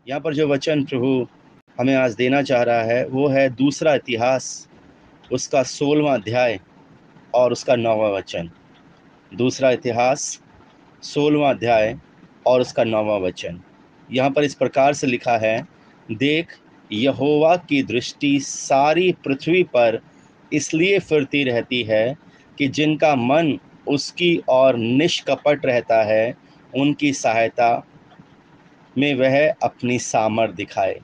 यहाँ पर जो वचन प्रभु हमें आज देना चाह रहा है वो है दूसरा इतिहास, उसका 16वां अध्याय और उसका 9वां वचन। दूसरा इतिहास 16वां अध्याय और उसका 9वां वचन। यहाँ पर इस प्रकार से लिखा है, देख, यहोवा की दृष्टि सारी पृथ्वी पर इसलिए फिरती रहती है कि जिनका मन उसकी ओर निष्कपट रहता है, उनकी सहायता में वह अपनी सामर्थ दिखाए।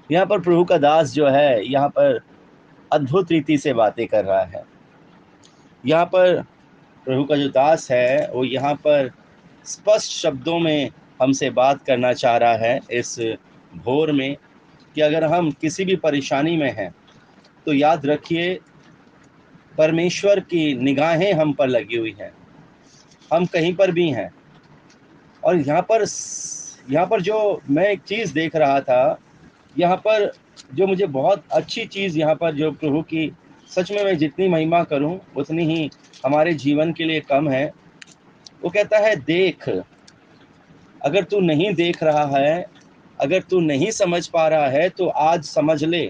यहाँ पर प्रभु का दास जो है यहाँ पर अद्भुत रीति से बातें कर रहा है। यहाँ पर प्रभु का जो दास है वो यहाँ पर स्पष्ट शब्दों में हमसे बात करना चाह रहा है इस भोर में कि अगर हम किसी भी परेशानी में हैं तो याद रखिए, परमेश्वर की निगाहें हम पर लगी हुई हैं, हम कहीं पर भी हैं। और यहाँ पर जो मैं एक चीज़ देख रहा था, यहाँ पर जो मुझे बहुत अच्छी चीज़ यहाँ पर जो प्रभु की, सच में मैं जितनी महिमा करूं उतनी ही हमारे जीवन के लिए कम है। वो कहता है, देख, अगर तू नहीं देख रहा है, अगर तू नहीं समझ पा रहा है तो आज समझ ले।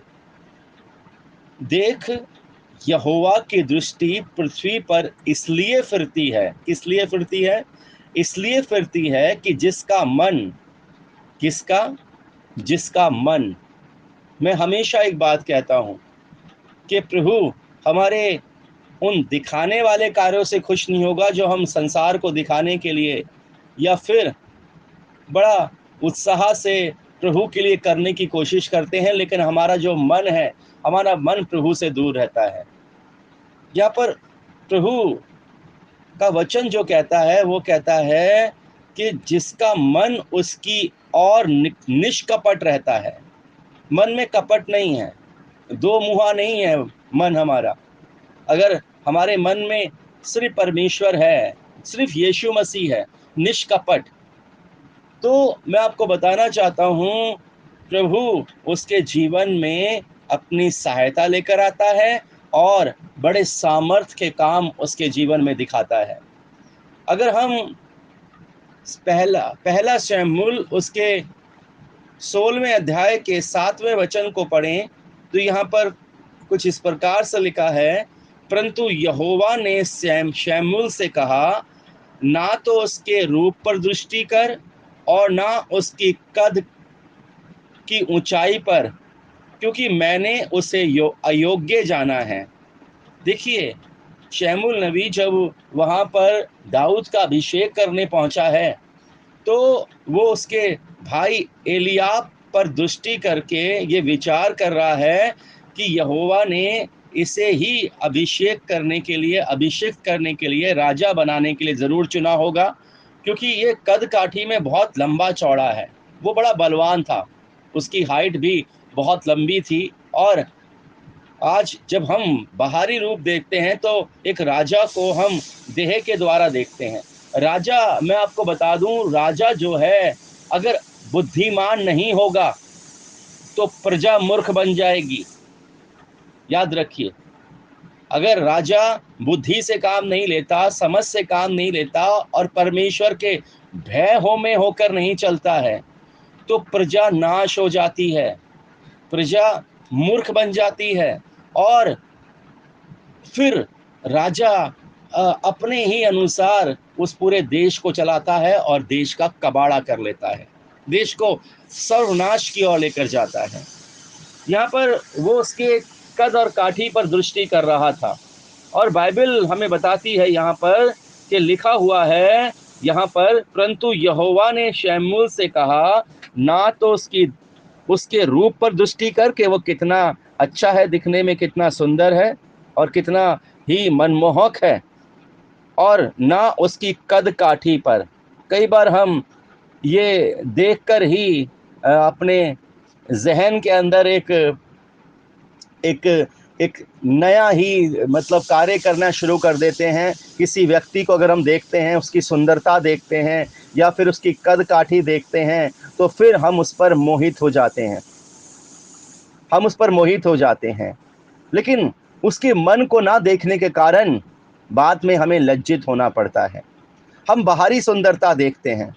देख, यहोवा की दृष्टि पृथ्वी पर इसलिए फिरती है। किस लिए फिरती है? इसलिए फिरती है कि जिसका मन, किसका? जिसका मन। मैं हमेशा एक बात कहता हूं कि प्रभु हमारे उन दिखाने वाले कार्यों से खुश नहीं होगा जो हम संसार को दिखाने के लिए या फिर बड़ा उत्साह से प्रभु के लिए करने की कोशिश करते हैं, लेकिन हमारा जो मन है, हमारा मन प्रभु से दूर रहता है। यहाँ पर प्रभु का वचन जो कहता है वो कहता है कि जिसका मन उसकी और निष्कपट रहता है। मन में कपट नहीं है, दो मुहा नहीं है मन हमारा। अगर हमारे मन में सिर्फ परमेश्वर है, सिर्फ यीशु मसीह है, निष्कपट, तो मैं आपको बताना चाहता हूँ प्रभु उसके जीवन में अपनी सहायता लेकर आता है और बड़े सामर्थ के काम उसके जीवन में दिखाता है। अगर हम पहला शमूएल उसके 16वें अध्याय के 7वें वचन को पढ़ें तो यहाँ पर कुछ इस प्रकार से लिखा है, परंतु यहोवा ने शमूएल से कहा, ना तो उसके रूप पर दृष्टि कर और ना उसकी कद की ऊंचाई पर, क्योंकि मैंने उसे अयोग्य जाना है। देखिए, शमूएल नबी जब वहाँ पर दाऊद का अभिषेक करने पहुँचा है तो वो उसके भाई एलियाब पर दृष्टि करके ये विचार कर रहा है कि यहोवा ने इसे ही अभिषेक करने के लिए राजा बनाने के लिए ज़रूर चुना होगा, क्योंकि ये कद काठी में बहुत लंबा चौड़ा है। वो बड़ा बलवान था, उसकी हाइट भी बहुत लंबी थी। और आज जब हम बाहरी रूप देखते हैं तो एक राजा को हम देह के द्वारा देखते हैं। राजा, मैं आपको बता दूं, राजा जो है अगर बुद्धिमान नहीं होगा तो प्रजा मूर्ख बन जाएगी। याद रखिए, अगर राजा बुद्धि से काम नहीं लेता, समझ से काम नहीं लेता और परमेश्वर के भय में होकर नहीं चलता है तो प्रजा नाश हो जाती है, प्रजा मूर्ख बन जाती है और फिर राजा अपने ही अनुसार उस पूरे देश को चलाता है और देश का कबाड़ा कर लेता है, देश को सर्वनाश की ओर लेकर जाता है। यहाँ पर वो उसके कद और काठी पर दृष्टि कर रहा था और बाइबल हमें बताती है यहाँ पर कि लिखा हुआ है यहाँ पर, परंतु यहोवा ने शमूएल से कहा, ना तो उसके रूप पर दृष्टि कर के वो कितना अच्छा है, दिखने में कितना सुंदर है और कितना ही मनमोहक है, और ना उसकी कद काठी पर। कई बार हम ये देखकर ही अपने जहन के अंदर एक एक एक नया ही मतलब कार्य करना शुरू कर देते हैं। किसी व्यक्ति को अगर हम देखते हैं, उसकी सुंदरता देखते हैं या फिर उसकी कद काठी देखते हैं तो फिर हम उस पर मोहित हो जाते हैं, हम उस पर मोहित हो जाते हैं। लेकिन उसके मन को ना देखने के कारण बाद में हमें लज्जित होना पड़ता है। हम बाहरी सुंदरता देखते हैं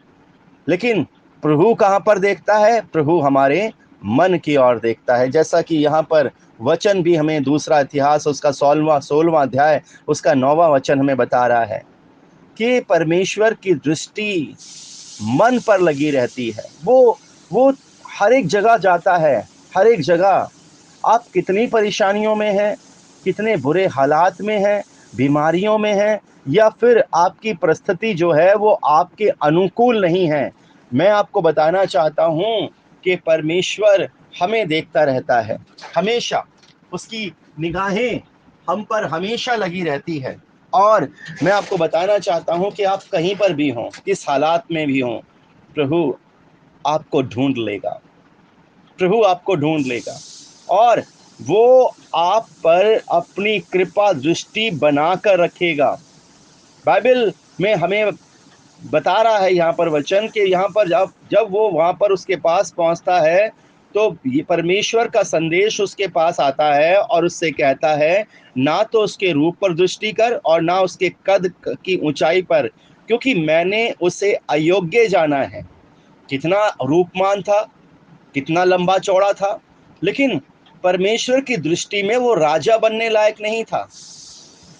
लेकिन प्रभु कहाँ पर देखता है? प्रभु हमारे मन की ओर देखता है। जैसा कि यहाँ पर वचन भी हमें दूसरा इतिहास उसका 16वां अध्याय उसका 9वां वचन हमें बता रहा है कि परमेश्वर की दृष्टि मन पर लगी रहती है। वो हर एक जगह जाता है, हर एक जगह। आप कितनी परेशानियों में हैं, कितने बुरे हालात में हैं, बीमारियों में हैं, या फिर आपकी परिस्थिति जो है वो आपके अनुकूल नहीं है, मैं आपको बताना चाहता हूँ कि परमेश्वर हमें देखता रहता है। हमेशा उसकी निगाहें हम पर हमेशा लगी रहती है। और मैं आपको बताना चाहता हूँ कि आप कहीं पर भी हों, किस हालात में भी हों, प्रभु आपको ढूंढ लेगा। प्रभु आपको ढूंढ लेगा और वो आप पर अपनी कृपा दृष्टि बनाकर रखेगा। बाइबल में हमें बता रहा है यहाँ पर वचन कि यहाँ पर जब वो वहाँ पर उसके पास पहुँचता है तो ये परमेश्वर का संदेश उसके पास आता है और उससे कहता है, ना तो उसके रूप पर दृष्टि कर और ना उसके कद की ऊंचाई पर, क्योंकि मैंने उसे अयोग्य जाना है। कितना रूपमान था, कितना लंबा चौड़ा था, लेकिन परमेश्वर की दृष्टि में वो राजा बनने लायक नहीं था,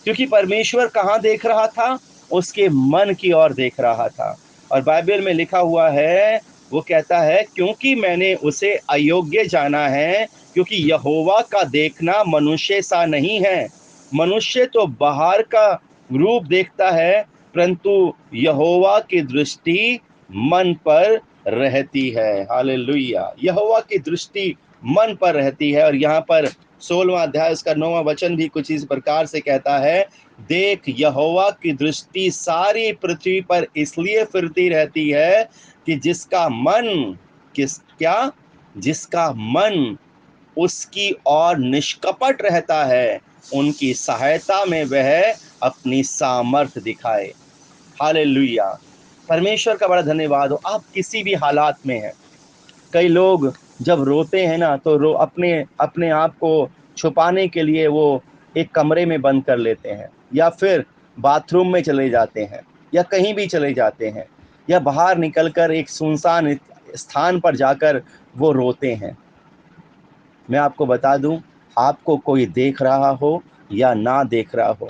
क्योंकि परमेश्वर कहाँ देख रहा था? उसके मन की ओर देख रहा था। और बाइबल में लिखा हुआ है, वो कहता है, क्योंकि मैंने उसे अयोग्य जाना है, क्योंकि यहोवा का देखना मनुष्य सा नहीं है। मनुष्य तो बाहर का रूप देखता है, परंतु यहोवा की दृष्टि मन पर रहती है। हालेलुया। यहोवा की दृष्टि मन पर रहती है। और यहाँ पर 16वां अध्याय उसका 9वां वचन भी कुछ इस प्रकार से कहता है, देख, यहोवा की दृष्टि सारी पृथ्वी पर इसलिए फिरती रहती है कि जिसका मन उसकी ओर निष्कपट रहता है, उनकी सहायता में वह अपनी सामर्थ दिखाए। हालेलुया। परमेश्वर का बड़ा धन्यवाद हो। आप किसी भी हालात में हैं। कई लोग जब रोते हैं ना, तो अपने अपने आप को छुपाने के लिए वो एक कमरे में बंद कर लेते हैं, या फिर बाथरूम में चले जाते हैं, या कहीं भी चले जाते हैं, या बाहर निकलकर एक सुनसान स्थान पर जाकर वो रोते हैं। मैं आपको बता दूं, आपको कोई देख रहा हो या ना देख रहा हो,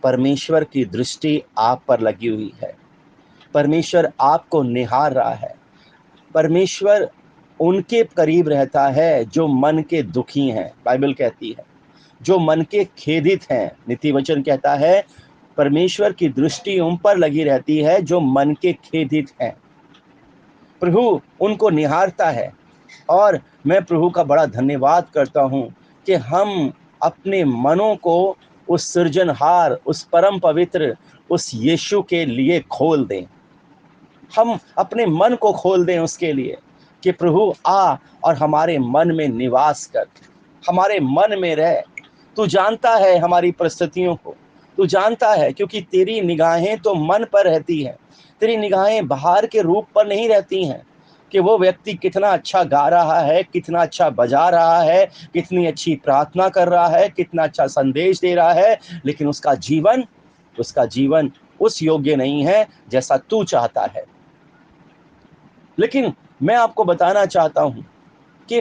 परमेश्वर की दृष्टि आप पर लगी हुई है। परमेश्वर आपको निहार रहा है। परमेश्वर उनके करीब रहता है जो मन के दुखी हैं। बाइबल कहती है, जो मन के खेदित हैं। नीति वचन कहता है, परमेश्वर की दृष्टि उन पर लगी रहती है जो मन के खेदित हैं। प्रभु उनको निहारता है। और मैं प्रभु का बड़ा धन्यवाद करता हूँ कि हम अपने मनों को उस सृजनहार, उस परम पवित्र, उस यीशु के लिए खोल दें। हम अपने मन को खोल दें उसके लिए कि प्रभु आ और हमारे मन में निवास कर, हमारे मन में रह। तू जानता है हमारी परिस्थितियों को, तू जानता है, क्योंकि तेरी निगाहें तो मन पर रहती हैं। तेरी निगाहें बाहर के रूप पर नहीं रहती हैं कि वो व्यक्ति कितना अच्छा गा रहा है, कितना अच्छा बजा रहा है, कितनी अच्छी प्रार्थना कर रहा है, कितना अच्छा संदेश दे रहा है, लेकिन उसका जीवन उस योग्य नहीं है जैसा तू चाहता है। लेकिन मैं आपको बताना चाहता हूं कि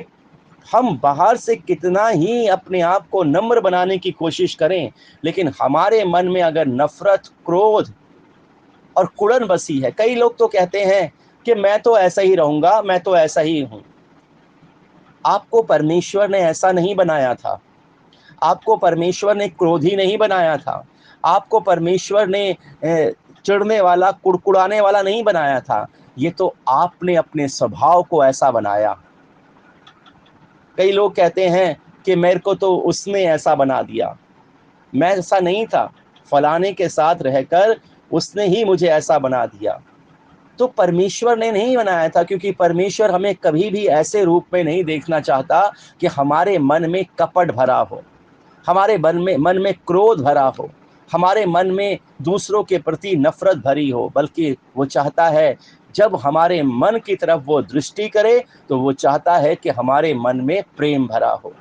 हम बाहर से कितना ही अपने आप को नम्र बनाने की कोशिश करें, लेकिन हमारे मन में अगर नफरत, क्रोध और कुड़न बसी है। कई लोग तो कहते हैं कि मैं तो ऐसा ही रहूंगा, मैं तो ऐसा ही हूं। आपको परमेश्वर ने ऐसा नहीं बनाया था। आपको परमेश्वर ने क्रोधी नहीं बनाया था। आपको परमेश्वर ने चिढ़ने वाला, कुड़कुड़ाने वाला नहीं बनाया था। ये तो आपने अपने स्वभाव को ऐसा बनाया। कई लोग कहते हैं कि मेरे को तो उसने ऐसा बना दिया, मैं ऐसा नहीं था, फलाने के साथ रहकर उसने ही मुझे ऐसा बना दिया। तो परमेश्वर ने नहीं बनाया था, क्योंकि परमेश्वर हमें कभी भी ऐसे रूप में नहीं देखना चाहता कि हमारे मन में कपट भरा हो, हमारे मन में क्रोध भरा हो, हमारे मन में दूसरों के प्रति नफरत भरी हो। बल्कि वो चाहता है, जब हमारे मन की तरफ वो दृष्टि करे तो वो चाहता है कि हमारे मन में प्रेम भरा हो।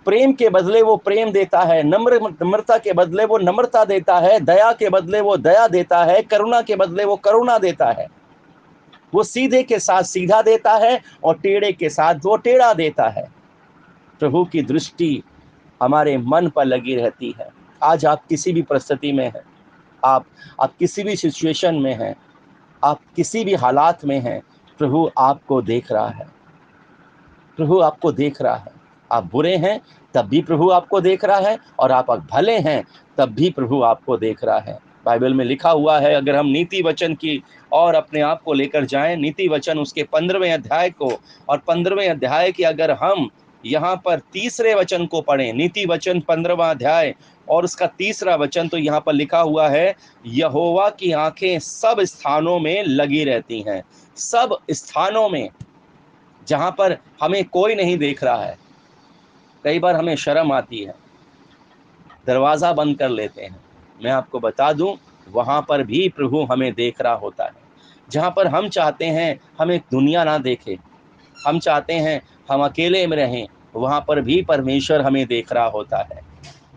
प्रेम के बदले वो प्रेम देता है, नम्रता के बदले वो नम्रता देता है, दया के बदले वो दया देता है, करुणा के बदले वो करुणा देता है। वो सीधे के साथ सीधा देता है और टेढ़े के साथ वो टेढ़ा देता है। प्रभु की दृष्टि हमारे मन पर लगी रहती है। आज आप किसी भी परिस्थिति में हैं, आप किसी भी सिचुएशन में हैं, आप किसी भी हालात में हैं, प्रभु आपको देख रहा है। प्रभु आपको देख रहा है। आप बुरे हैं तब भी प्रभु आपको देख रहा है, और आप भले हैं तब भी प्रभु आपको देख रहा है। बाइबल में लिखा हुआ है, अगर हम नीति वचन की और अपने आप को लेकर जाएं, नीति वचन उसके 15वें अध्याय को, और 15वें अध्याय की अगर हम यहाँ पर तीसरे वचन को पढ़ें, नीति वचन 15वां अध्याय और उसका तीसरा वचन, तो यहाँ पर लिखा हुआ है, यहोवा की आंखें सब स्थानों में लगी रहती हैं। सब स्थानों में जहाँ पर हमें कोई नहीं देख रहा है। कई बार हमें शर्म आती है, दरवाज़ा बंद कर लेते हैं। मैं आपको बता दूं, वहाँ पर भी प्रभु हमें देख रहा होता है। जहाँ पर हम चाहते हैं हमें दुनिया ना देखे, हम चाहते हैं हम अकेले में रहें, वहाँ पर भी परमेश्वर हमें देख रहा होता है।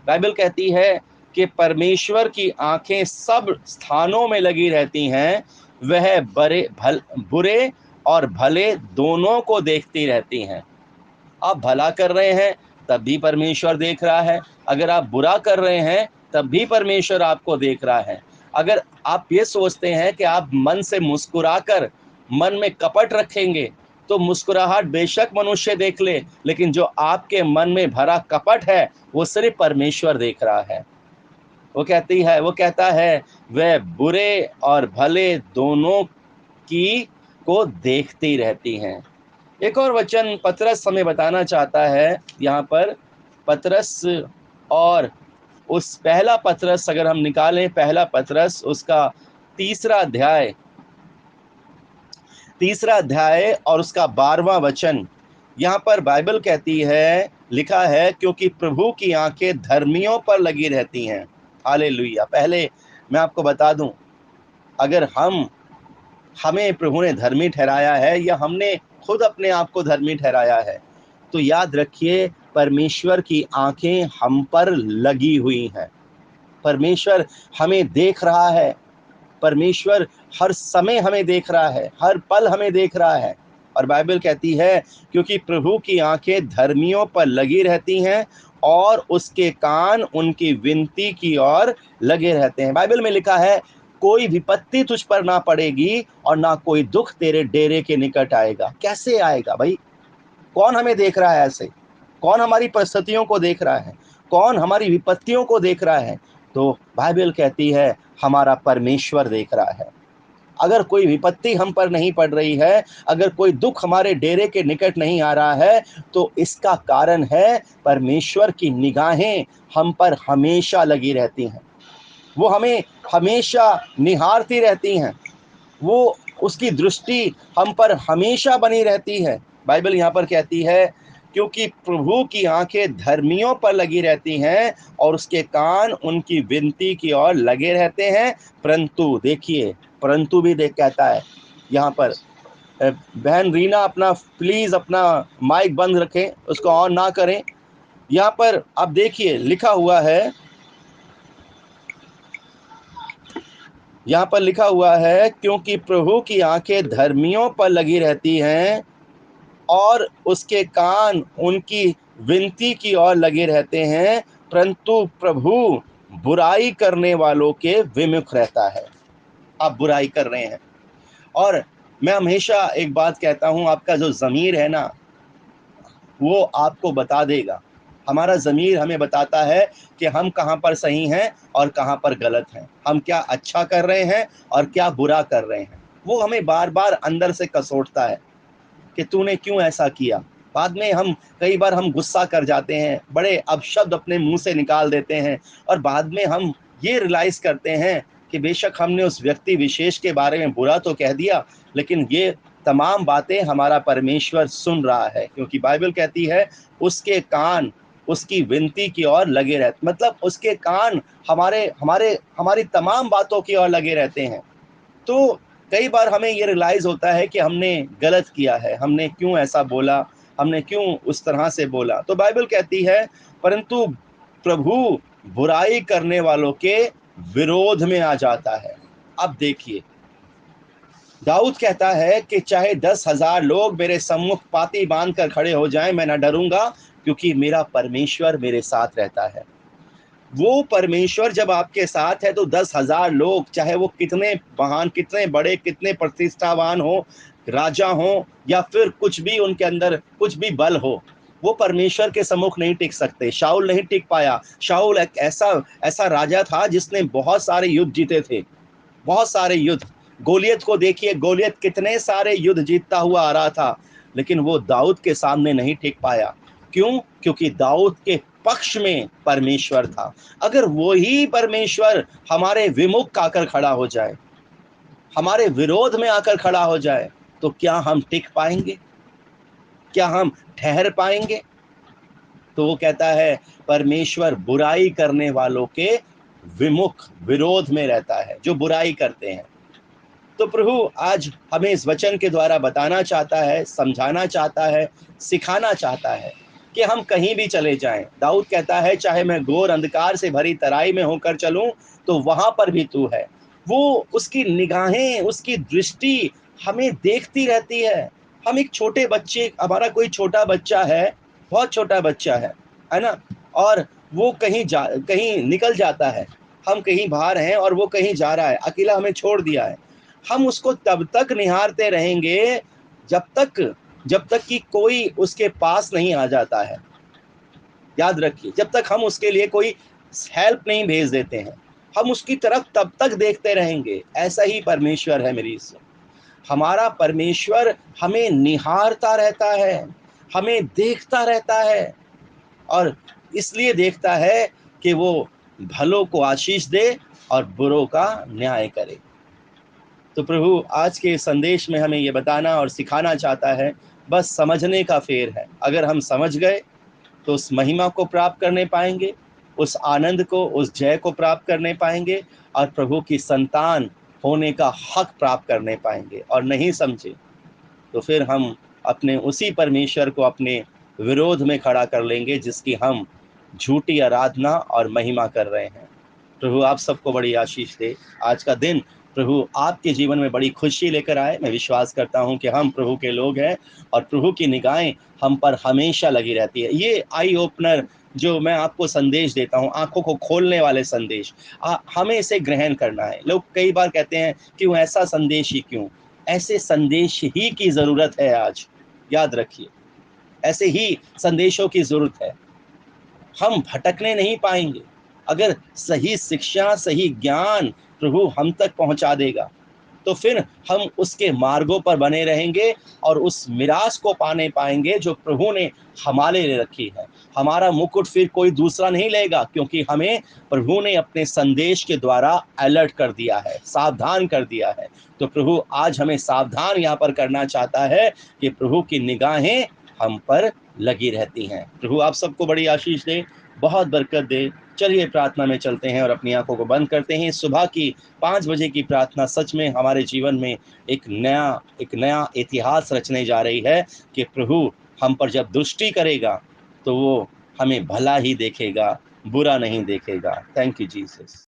बाइबल कहती है कि परमेश्वर की आंखें सब स्थानों में लगी रहती हैं, वह बुरे और भले दोनों को देखती रहती हैं। आप भला कर रहे हैं तब भी परमेश्वर देख रहा है, अगर आप बुरा कर रहे हैं तब भी परमेश्वर आपको देख रहा है। अगर आप ये सोचते हैं कि आप मन से मुस्कुराकर मन में कपट रखेंगे, तो मुस्कुराहट बेशक मनुष्य देख ले, लेकिन जो आपके मन में भरा कपट है वो सिर्फ परमेश्वर देख रहा है। वो कहता है वह बुरे और भले दोनों की को देखती रहती हैं। एक और वचन पतरस हमें बताना चाहता है यहाँ पर, पतरस और उस पहला पतरस अगर हम निकालें, पहला पतरस उसका तीसरा अध्याय और उसका 12वां वचन, यहाँ पर बाइबल कहती है, लिखा है, क्योंकि प्रभु की आंखें धर्मियों पर लगी रहती हैं। हालेलुया। पहले मैं आपको बता दूं, अगर हमें प्रभु ने धर्मी ठहराया है या हमने खुद अपने आप को धर्मी ठहराया है, तो याद रखिए परमेश्वर की आंखें हम पर लगी हुई हैं। परमेश्वर हमें देख रहा है। परमेश्वर हर समय हमें देख रहा है, हर पल हमें देख रहा है। और बाइबल कहती है, क्योंकि प्रभु की आंखें धर्मियों पर लगी रहती हैं और उसके कान उनकी विनती की ओर लगे रहते हैं। बाइबल में लिखा है, कोई विपत्ति तुझ पर ना पड़ेगी और ना कोई दुख तेरे डेरे के निकट आएगा। कैसे आएगा भाई? कौन हमें देख रहा है ऐसे? कौन हमारी परिस्थितियों को देख रहा है? कौन हमारी विपत्तियों को देख रहा है? तो बाइबल कहती है हमारा परमेश्वर देख रहा है। अगर कोई विपत्ति हम पर नहीं पड़ रही है, अगर कोई दुख हमारे डेरे के निकट नहीं आ रहा है, तो इसका कारण है परमेश्वर की निगाहें हम पर हमेशा लगी रहती हैं। वो हमें हमेशा निहारती रहती हैं। वो उसकी दृष्टि हम पर हमेशा बनी रहती है। बाइबल यहाँ पर कहती है, क्योंकि प्रभु की आंखें धर्मियों पर लगी रहती हैं और उसके कान उनकी विनती की ओर लगे रहते हैं। परंतु देखिए, परंतु भी देख कहता है यहाँ पर, बहन रीना अपना प्लीज अपना माइक बंद रखें, उसको ऑन ना करें। यहाँ पर आप देखिए लिखा हुआ है, यहाँ पर लिखा हुआ है, क्योंकि प्रभु की आंखें धर्मियों पर लगी रहती हैं और उसके कान उनकी विनती की ओर लगे रहते हैं, परंतु प्रभु बुराई करने वालों के विमुख रहता है। आप बुराई कर रहे हैं, और मैं हमेशा एक बात कहता हूं, आपका जो ज़मीर है ना, वो आपको बता देगा। हमारा ज़मीर हमें बताता है कि हम कहाँ पर सही हैं और कहाँ पर गलत हैं, हम क्या अच्छा कर रहे हैं और क्या बुरा कर रहे हैं। वो हमें बार बार अंदर से कसोटता है कि तूने क्यों ऐसा किया। बाद में हम कई बार हम गुस्सा कर जाते हैं, बड़े अपशब्द अपने मुंह से निकाल देते हैं, और बाद में हम ये रियलाइज करते हैं कि बेशक हमने उस व्यक्ति विशेष के बारे में बुरा तो कह दिया, लेकिन ये तमाम बातें हमारा परमेश्वर सुन रहा है, क्योंकि बाइबल कहती है उसके कान उसकी विनती की ओर लगे रहते, मतलब उसके कान हमारे हमारे हमारी तमाम बातों की ओर लगे रहते हैं। तो कई बार हमें ये रियलाइज़ होता है कि हमने गलत किया है, हमने क्यों ऐसा बोला, हमने क्यों उस तरह से बोला। तो बाइबल कहती है, परंतु प्रभु बुराई करने वालों के विरोध में आ जाता है। अब देखिए, दाऊद कहता है कि चाहे 10,000 लोग मेरे सम्मुख पाती बांध कर खड़े हो जाएं, मैं ना डरूंगा, क्योंकि मेरा परमेश्वर मेरे साथ रहता है। वो परमेश्वर जब आपके साथ है तो 10,000 लोग, चाहे वो कितने महान, कितने बड़े, कितने प्रतिष्ठावान हो, राजा हो, या फिर कुछ भी उनके अंदर कुछ भी बल हो, वो परमेश्वर के सम्मुख नहीं टिक सकते। शाऊल नहीं टिक पाया। शाऊल एक ऐसा ऐसा राजा था जिसने बहुत सारे युद्ध जीते थे, बहुत सारे युद्ध। गोलियत को देखिए, गोलियत कितने सारे युद्ध जीतता हुआ आ रहा था, लेकिन वो दाऊद के सामने नहीं टिक पाया। क्यों? क्योंकि दाऊद के पक्ष में परमेश्वर था। अगर वो ही परमेश्वर हमारे विमुख आकर खड़ा हो जाए, हमारे विरोध में आकर खड़ा हो जाए, तो क्या हम टिक पाएंगे? क्या हम ठहर पाएंगे? तो वो कहता है परमेश्वर बुराई करने वालों के विमुख, विरोध में रहता है, जो बुराई करते हैं। तो प्रभु आज हमें इस वचन के द्वारा बताना चाहता है, समझाना चाहता है, सिखाना चाहता है कि हम कहीं भी चले जाएं। दाऊद कहता है चाहे मैं घोर अंधकार से भरी तराई में होकर चलूं, तो वहां पर भी तू है। वो, उसकी निगाहें, उसकी दृष्टि हमें देखती रहती है। हम एक छोटे बच्चे, हमारा कोई छोटा बच्चा है, बहुत छोटा बच्चा है ना, और वो कहीं निकल जाता है। हम कहीं बाहर हैं और वो कहीं जा रहा है, अकेला हमें छोड़ दिया है। हम उसको तब तक निहारते रहेंगे जब तक कि कोई उसके पास नहीं आ जाता है। याद रखिए, जब तक हम उसके लिए कोई हेल्प नहीं भेज देते हैं, हम उसकी तरफ तब तक देखते रहेंगे। ऐसा ही परमेश्वर है मेरी से। हमारा परमेश्वर हमें निहारता रहता है, हमें देखता रहता है, और इसलिए देखता है कि वो भलों को आशीष दे और बुरों का न्याय करे। तो प्रभु आज के संदेश में हमें ये बताना और सिखाना चाहता है, बस समझने का फेर है। अगर हम समझ गए तो उस महिमा को प्राप्त करने पाएंगे, उस आनंद को, उस जय को प्राप्त करने पाएंगे, और प्रभु की संतान होने का हक प्राप्त करने पाएंगे। और नहीं समझे तो फिर हम अपने उसी परमेश्वर को अपने विरोध में खड़ा कर लेंगे जिसकी हम झूठी आराधना और महिमा कर रहे हैं। प्रभु आप सबको बड़ी आशीष दे। आज का दिन प्रभु आपके जीवन में बड़ी खुशी लेकर आए। मैं विश्वास करता हूं कि हम प्रभु के लोग हैं और प्रभु की निगाहें हम पर हमेशा लगी रहती है। ये आई ओपनर जो मैं आपको संदेश देता हूं, आंखों को खोलने वाले संदेश, हमें इसे ग्रहण करना है। लोग कई बार कहते हैं क्यों ऐसा संदेश ही क्यों? ऐसे संदेश ही की जरूरत है आज। याद रखिए, ऐसे ही संदेशों की जरूरत है। हम भटकने नहीं पाएंगे। अगर सही शिक्षा, सही ज्ञान प्रभु हम तक पहुंचा देगा, तो फिर हम उसके मार्गों पर बने रहेंगे और उस मिरास को पाने पाएंगे जो प्रभु ने हमारे लिए रखी है। हमारा मुकुट फिर कोई दूसरा नहीं लेगा, क्योंकि हमें प्रभु ने अपने संदेश के द्वारा अलर्ट कर दिया है, सावधान कर दिया है। तो प्रभु आज हमें सावधान यहाँ पर करना चाहता है कि प्रभु की निगाहें हम पर लगी रहती हैं। प्रभु आप सबको बड़ी आशीष दे, बहुत बरकत दे। चलिए प्रार्थना में चलते हैं और अपनी आंखों को बंद करते हैं। सुबह की 5 बजे की प्रार्थना सच में हमारे जीवन में एक नया इतिहास रचने जा रही है कि प्रभु हम पर जब दृष्टि करेगा तो वो हमें भला ही देखेगा, बुरा नहीं देखेगा। Thank you Jesus.